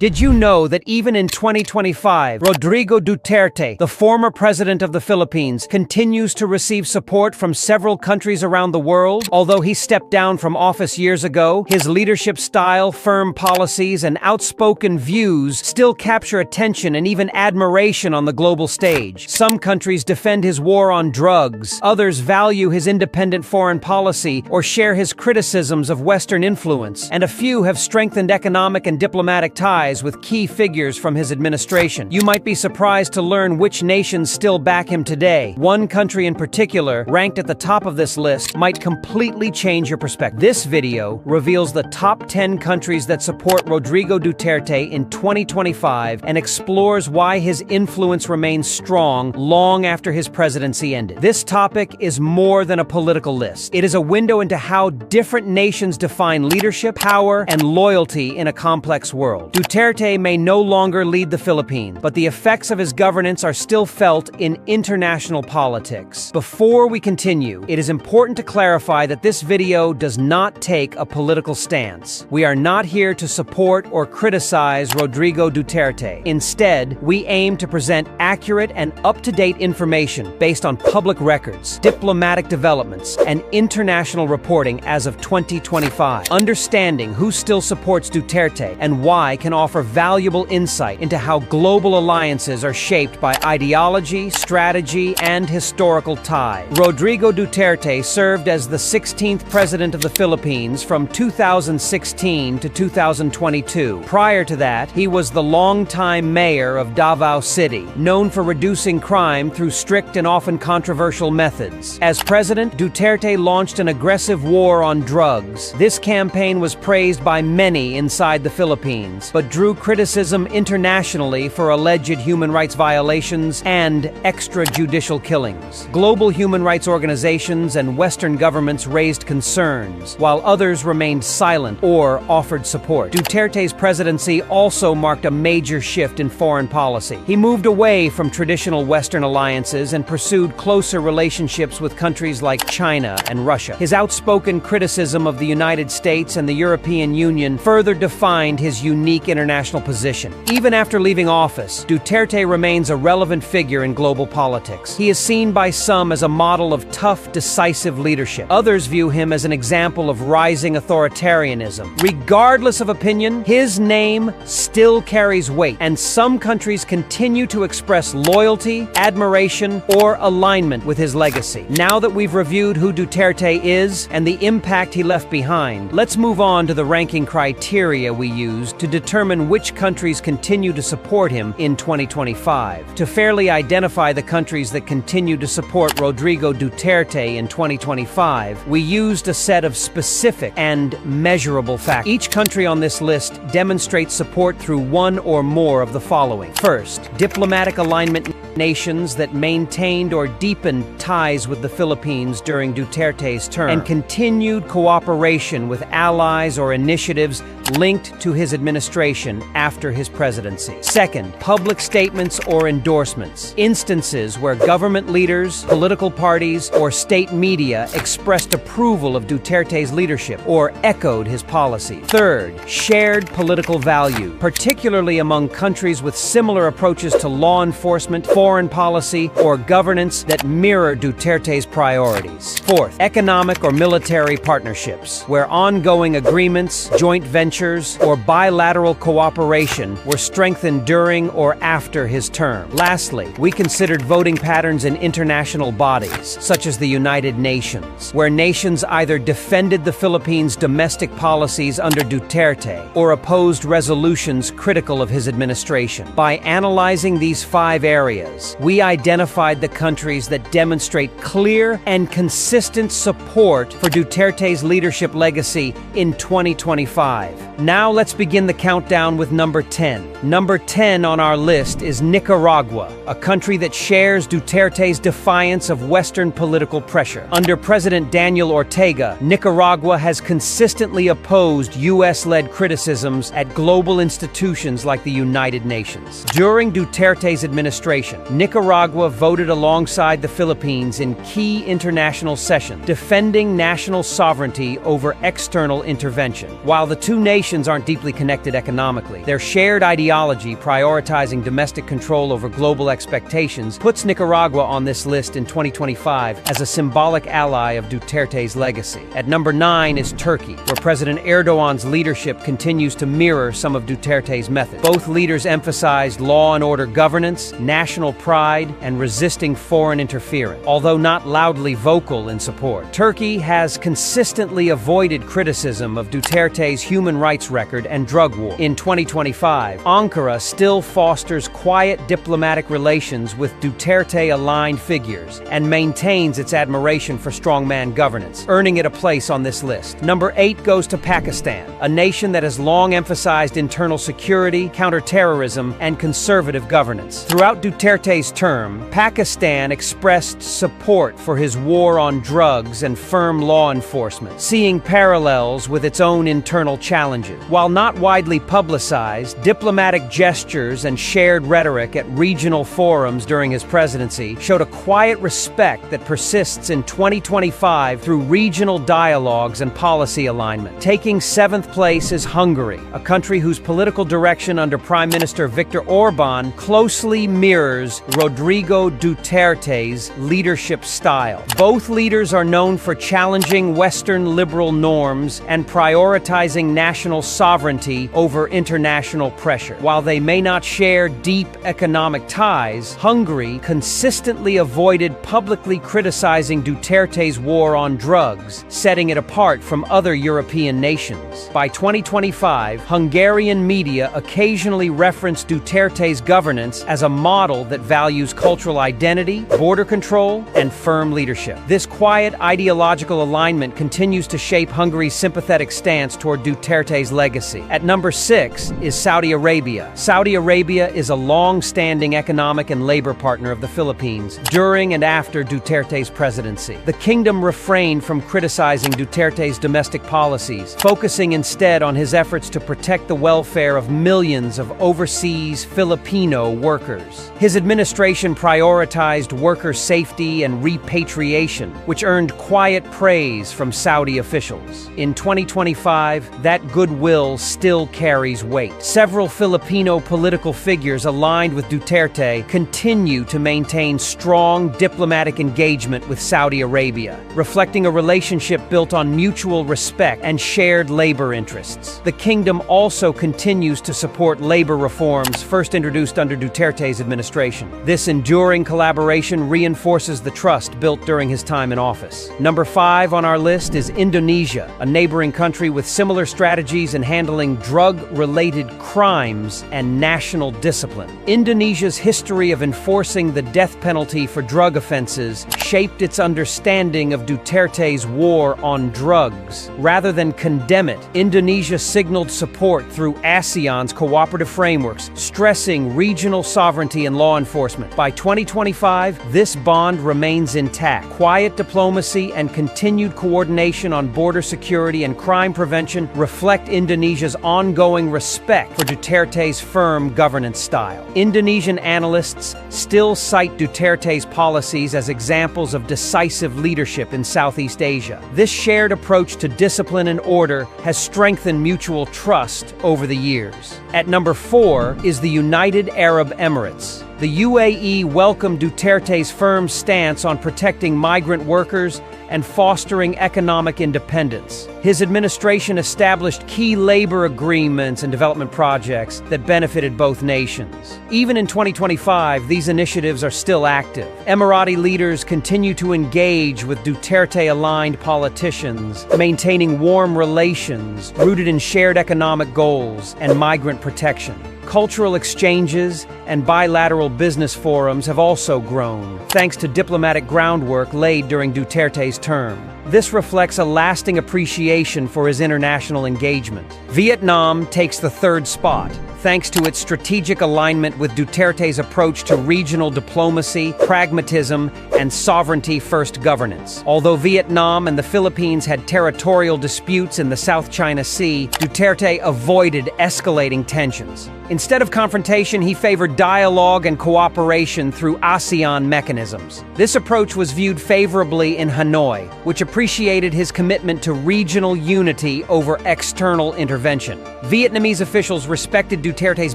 Did you know that even in 2025, Rodrigo Duterte, the former president of the Philippines, continues to receive support from several countries around the world? Although he stepped down from office years ago, his leadership style, firm policies, and outspoken views still capture attention and even admiration on the global stage. Some countries defend his war on drugs, others value his independent foreign policy or share his criticisms of Western influence, and a few have strengthened economic and diplomatic ties with key figures from his administration. You might be surprised to learn which nations still back him today. One country in particular, ranked at the top of this list, might completely change your perspective. This video reveals the top 10 countries that support Rodrigo Duterte in 2025 and explores why his influence remains strong long after his presidency ended. This topic is more than a political list. It is a window into how different nations define leadership, power, and loyalty in a complex world. Duterte may no longer lead the Philippines, but the effects of his governance are still felt in international politics. Before we continue, it is important to clarify that this video does not take a political stance. We are not here to support or criticize Rodrigo Duterte. Instead, we aim to present accurate and up-to-date information based on public records, diplomatic developments, and international reporting as of 2025. Understanding who still supports Duterte and why can offer valuable insight into how global alliances are shaped by ideology, strategy, and historical ties. Rodrigo Duterte served as the 16th president of the Philippines from 2016 to 2022. Prior to that, he was the longtime mayor of Davao City, known for reducing crime through strict and often controversial methods. As president, Duterte launched an aggressive war on drugs. This campaign was praised by many inside the Philippines, but drew criticism internationally for alleged human rights violations and extrajudicial killings. Global human rights organizations and Western governments raised concerns, while others remained silent or offered support. Duterte's presidency also marked a major shift in foreign policy. He moved away from traditional Western alliances and pursued closer relationships with countries like China and Russia. His outspoken criticism of the United States and the European Union further defined his unique international position. Even after leaving office, Duterte remains a relevant figure in global politics. He is seen by some as a model of tough, decisive leadership. Others view him as an example of rising authoritarianism. Regardless of opinion, his name still carries weight, and some countries continue to express loyalty, admiration, or alignment with his legacy. Now that we've reviewed who Duterte is and the impact he left behind, let's move on to the ranking criteria we use to determine which countries continue to support him in 2025. To fairly identify the countries that continue to support Rodrigo Duterte in 2025, we used a set of specific and measurable factors. Each country on this list demonstrates support through one or more of the following. First, diplomatic alignment. Nations that maintained or deepened ties with the Philippines during Duterte's term, and continued cooperation with allies or initiatives linked to his administration after his presidency. Second, public statements or endorsements. Instances where government leaders, political parties, or state media expressed approval of Duterte's leadership or echoed his policy. Third, shared political value, particularly among countries with similar approaches to law enforcement, foreign policy, or governance that mirror Duterte's priorities. Fourth, economic or military partnerships, where ongoing agreements, joint ventures, or bilateral cooperation were strengthened during or after his term. Lastly, we considered voting patterns in international bodies, such as the United Nations, where nations either defended the Philippines' domestic policies under Duterte or opposed resolutions critical of his administration. By analyzing these 5 areas, we identified the countries that demonstrate clear and consistent support for Duterte's leadership legacy in 2025. Now let's begin the countdown with number 10. Number 10 on our list is Nicaragua, a country that shares Duterte's defiance of Western political pressure. Under President Daniel Ortega, Nicaragua has consistently opposed U.S.-led criticisms at global institutions like the United Nations. During Duterte's administration, Nicaragua voted alongside the Philippines in key international sessions, defending national sovereignty over external intervention. While the two nations nations aren't deeply connected economically. Their shared ideology, prioritizing domestic control over global expectations, puts Nicaragua on this list in 2025 as a symbolic ally of Duterte's legacy. At number 9 is Turkey, where President Erdogan's leadership continues to mirror some of Duterte's methods. Both leaders emphasized law and order governance, national pride, and resisting foreign interference, although not loudly vocal in support. Turkey has consistently avoided criticism of Duterte's human rights record and drug war. In 2025, Ankara still fosters quiet diplomatic relations with Duterte-aligned figures and maintains its admiration for strongman governance, earning it a place on this list. Number 8 goes to Pakistan, a nation that has long emphasized internal security, counterterrorism, and conservative governance. Throughout Duterte's term, Pakistan expressed support for his war on drugs and firm law enforcement, seeing parallels with its own internal challenges. While not widely publicized, diplomatic gestures and shared rhetoric at regional forums during his presidency showed a quiet respect that persists in 2025 through regional dialogues and policy alignment. Taking 7th place is Hungary, a country whose political direction under Prime Minister Viktor Orban closely mirrors Rodrigo Duterte's leadership style. Both leaders are known for challenging Western liberal norms and prioritizing national sovereignty over international pressure. While they may not share deep economic ties, Hungary consistently avoided publicly criticizing Duterte's war on drugs, setting it apart from other European nations. By 2025, Hungarian media occasionally referenced Duterte's governance as a model that values cultural identity, border control, and firm leadership. This quiet ideological alignment continues to shape Hungary's sympathetic stance toward Duterte's legacy. At number 6 is Saudi Arabia. Saudi Arabia is a long-standing economic and labor partner of the Philippines during and after Duterte's presidency. The kingdom refrained from criticizing Duterte's domestic policies, focusing instead on his efforts to protect the welfare of millions of overseas Filipino workers. His administration prioritized worker safety and repatriation, which earned quiet praise from Saudi officials. In 2025, that goodwill still carries weight. Several Filipino political figures aligned with Duterte continue to maintain strong diplomatic engagement with Saudi Arabia, reflecting a relationship built on mutual respect and shared labor interests. The kingdom also continues to support labor reforms first introduced under Duterte's administration. This enduring collaboration reinforces the trust built during his time in office. Number 5 on our list is Indonesia, a neighboring country with similar strategies in handling drug-related crimes and national discipline. Indonesia's history of enforcing the death penalty for drug offenses shaped its understanding of Duterte's war on drugs. Rather than condemn it, Indonesia signaled support through ASEAN's cooperative frameworks, stressing regional sovereignty and law enforcement. By 2025, this bond remains intact. Quiet diplomacy and continued coordination on border security and crime prevention reflect Indonesia's ongoing respect for Duterte's firm governance style. Indonesian analysts still cite Duterte's policies as examples of decisive leadership in Southeast Asia. This shared approach to discipline and order has strengthened mutual trust over the years. At number 4 is the United Arab Emirates. The UAE welcomed Duterte's firm stance on protecting migrant workers and fostering economic independence. His administration established key labor agreements and development projects that benefited both nations. Even in 2025, these initiatives are still active. Emirati leaders continue to engage with Duterte-aligned politicians, maintaining warm relations rooted in shared economic goals and migrant protection. Cultural exchanges and bilateral business forums have also grown, thanks to diplomatic groundwork laid during Duterte's term. This reflects a lasting appreciation for his international engagement. Vietnam takes the 3rd spot, thanks to its strategic alignment with Duterte's approach to regional diplomacy, pragmatism, and sovereignty-first governance. Although Vietnam and the Philippines had territorial disputes in the South China Sea, Duterte avoided escalating tensions. Instead of confrontation, he favored dialogue and cooperation through ASEAN mechanisms. This approach was viewed favorably in Hanoi, which appreciated his commitment to regional unity over external intervention. Vietnamese officials respected Duterte's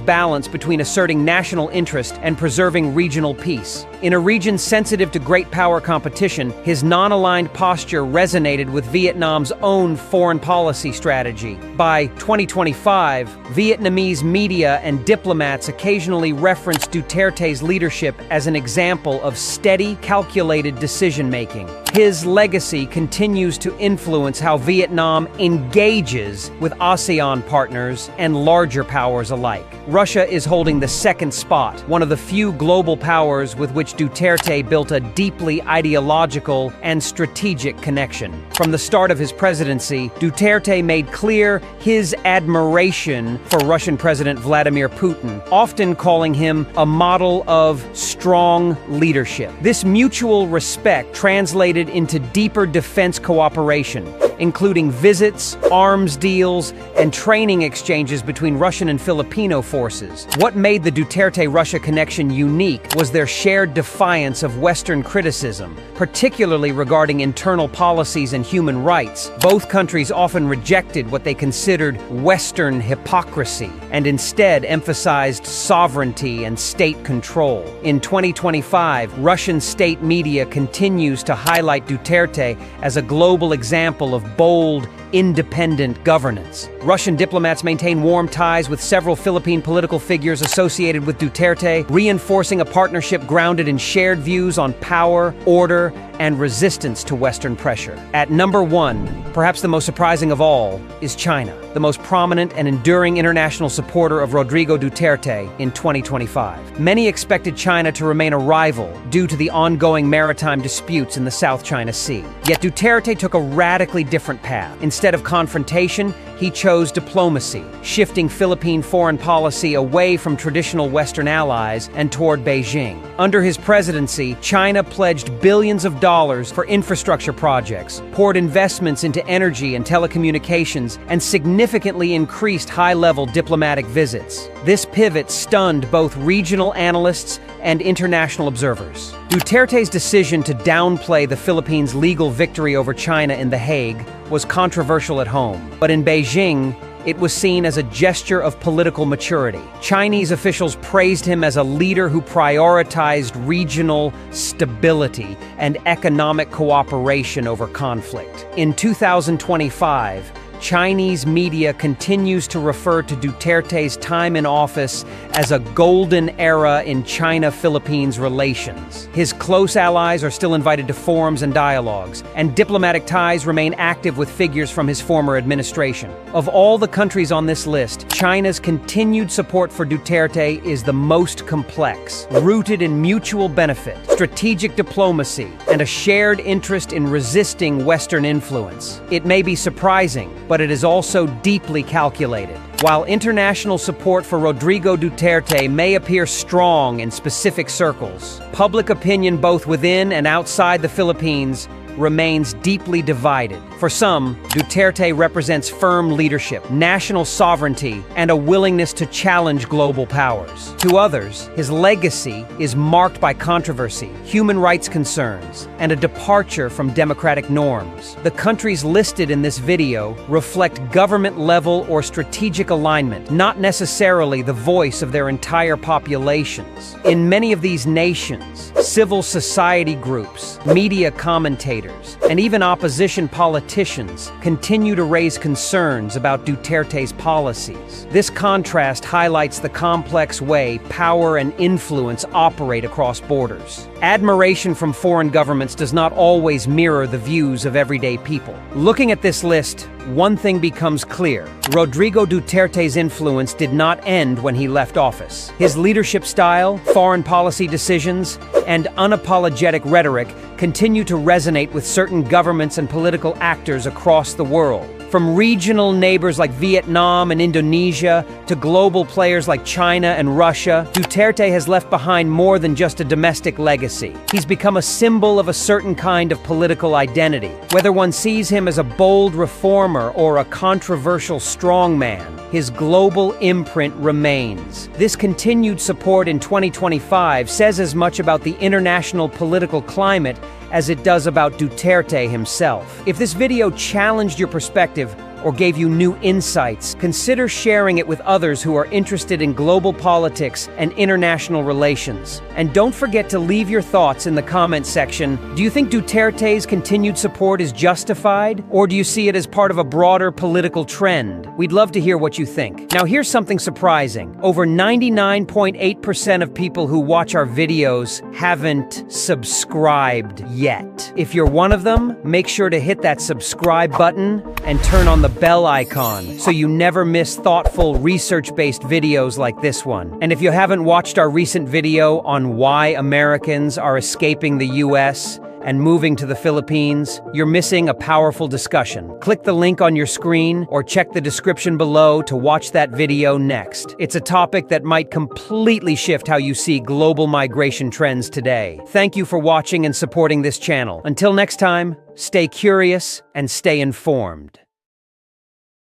balance between asserting national interest and preserving regional peace. In a region sensitive to great power competition, his non-aligned posture resonated with Vietnam's own foreign policy strategy. By 2025, Vietnamese media and diplomats occasionally referenced Duterte's leadership as an example of steady, calculated decision-making. His legacy continues to influence how Vietnam engages with ASEAN partners and larger powers alike. Russia is holding the second spot, one of the few global powers with which Duterte built a deeply ideological and strategic connection. From the start of his presidency, Duterte made clear his admiration for Russian President Vladimir Putin, often calling him a model of strong leadership. This mutual respect translated into deeper defense cooperation, including visits, arms deals, and training exchanges between Russian and Filipino forces. What made the Duterte-Russia connection unique was their shared defiance of Western criticism, particularly regarding internal policies and human rights. Both countries often rejected what they considered Western hypocrisy and instead emphasized sovereignty and state control. In 2025, Russian state media continues to highlight Duterte as a global example of bold, independent governance. Russian diplomats maintain warm ties with several Philippine political figures associated with Duterte, reinforcing a partnership grounded in shared views on power, order, and resistance to Western pressure. At number 1, perhaps the most surprising of all, is China, the most prominent and enduring international supporter of Rodrigo Duterte in 2025. Many expected China to remain a rival due to the ongoing maritime disputes in the South China Sea. Yet Duterte took a radically different path. Instead of confrontation, he chose diplomacy, shifting Philippine foreign policy away from traditional Western allies and toward Beijing. Under his presidency, China pledged billions of dollars for infrastructure projects, poured investments into energy and telecommunications, and significantly increased high-level diplomatic visits. This pivot stunned both regional analysts and international observers. Duterte's decision to downplay the Philippines' legal victory over China in The Hague was controversial at home, but in Beijing, it was seen as a gesture of political maturity. Chinese officials praised him as a leader who prioritized regional stability and economic cooperation over conflict. In 2025, Chinese media continues to refer to Duterte's time in office as a golden era in China-Philippines relations. His close allies are still invited to forums and dialogues, and diplomatic ties remain active with figures from his former administration. Of all the countries on this list, China's continued support for Duterte is the most complex, rooted in mutual benefit, strategic diplomacy, and a shared interest in resisting Western influence. It may be surprising, but it is also deeply calculated. While international support for Rodrigo Duterte may appear strong in specific circles, public opinion both within and outside the Philippines remains deeply divided. For some, Duterte represents firm leadership, national sovereignty, and a willingness to challenge global powers. To others, his legacy is marked by controversy, human rights concerns, and a departure from democratic norms. The countries listed in this video reflect government-level or strategic alignment, not necessarily the voice of their entire populations. In many of these nations, civil society groups, media commentators, and even opposition politicians continue to raise concerns about Duterte's policies. This contrast highlights the complex way power and influence operate across borders. Admiration from foreign governments does not always mirror the views of everyday people. Looking at this list, one thing becomes clear. Rodrigo Duterte's influence did not end when he left office. His leadership style, foreign policy decisions, and unapologetic rhetoric continue to resonate with certain governments and political actors across the world. From regional neighbors like Vietnam and Indonesia to global players like China and Russia, Duterte has left behind more than just a domestic legacy. He's become a symbol of a certain kind of political identity. Whether one sees him as a bold reformer or a controversial strongman, his global imprint remains. This continued support in 2025 says as much about the international political climate as it does about Duterte himself. If this video challenged your perspective or gave you new insights, consider sharing it with others who are interested in global politics and international relations. And don't forget to leave your thoughts in the comment section. Do you think Duterte's continued support is justified, or do you see it as part of a broader political trend? We'd love to hear what you think. Now, here's something surprising. Over 99.8% of people who watch our videos haven't subscribed yet. If you're one of them, make sure to hit that subscribe button and turn on the bell icon so you never miss thoughtful, research-based videos like this one. And if you haven't watched our recent video on why Americans are escaping the US and moving to the Philippines, you're missing a powerful discussion. Click the link on your screen or check the description below to watch that video next. It's a topic that might completely shift how you see global migration trends today. Thank you for watching and supporting this channel. Until next time, stay curious and stay informed.